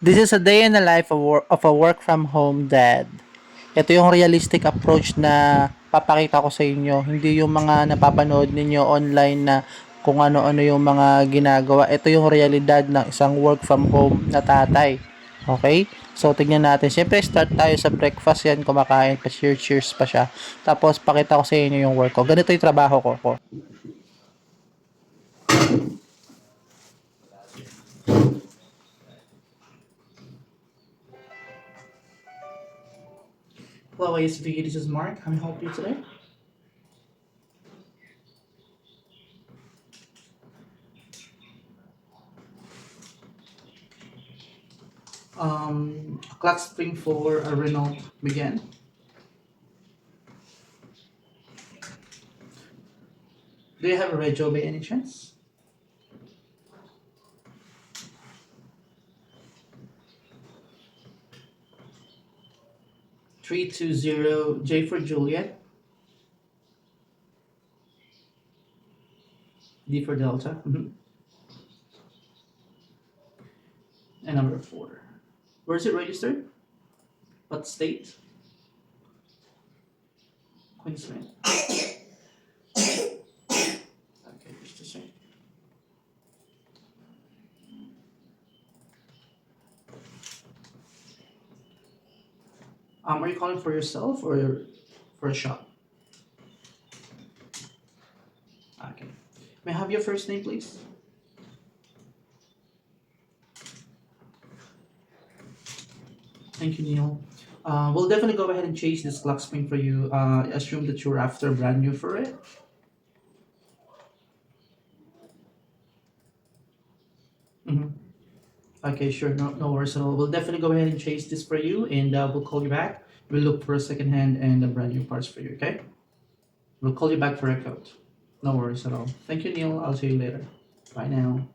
This is a day in the life of a work from home dad. Ito yung realistic approach na papakita ko sa inyo. Hindi yung mga napapanood ninyo online na kung ano-ano yung mga ginagawa. Ito yung realidad ng isang work from home na tatay. Okay? So, tignan natin. Siyempre, start tayo sa breakfast yan. Kumakain pa, cheers pa siya. Tapos, pakita ko sa inyo yung work ko. Ganito yung trabaho ko. Hello, ASV. This is Mark. How may I help you today? A clock spring for a Renault Megane. Do you have a Rego by any chance? Three two zero J for Juliet, D for Delta, and number 4. Where is it registered? What state? Queensland. Okay, just a second. Are you calling for yourself or for a shop? Okay. May I have your first name, please? Thank you, Neil. We'll definitely go ahead and chase this clock spring for you. Assume that you're after brand new for it. Mm-hmm. Okay, sure. No worries at all. We'll definitely go ahead and chase this for you, and we'll call you back. We'll look for a second hand and a brand new parts for you. Okay? We'll call you back for a quote. No worries at all. Thank you, Neil. I'll see you later. Bye now.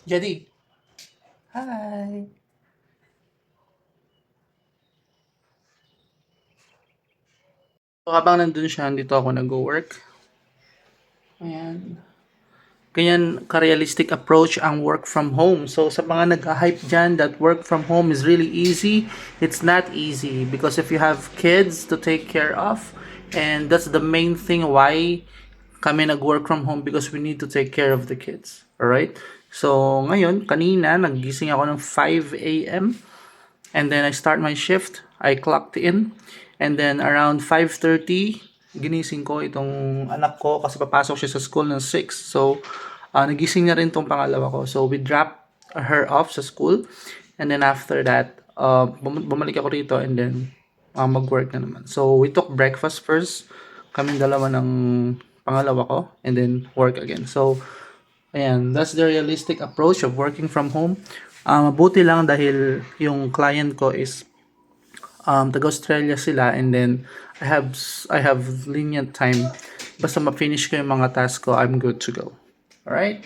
Jadi. Hi. So, habang nandun siya, dito ako nag-work. Ayan. Ganyan ka-realistic approach ang work from home. So, sa mga nag-hype dyan that work from home is really easy, it's not easy. Because if you have kids to take care of, and that's the main thing why kami nag-work from home, because we need to take care of the kids. Alright? So, ngayon, kanina, nagising ako ng 5 a.m. And then I start my shift. I clocked in. And then around 5:30, ginising ko itong anak ko kasi papasok siya sa school ng 6. So, nagising na rin itong pangalawa ko. So, we dropped her off sa school. And then after that, bumalik ako rito and then mag-work na naman. So, we took breakfast first. Kaming dalawa ng pangalawa ko. And then work again. So, ayan, that's the realistic approach of working from home. Mabuti lang dahil yung client ko is taga-Australia sila, and then I have lenient time. Basta ma-finish ko yung mga task ko, I'm good to go. Alright?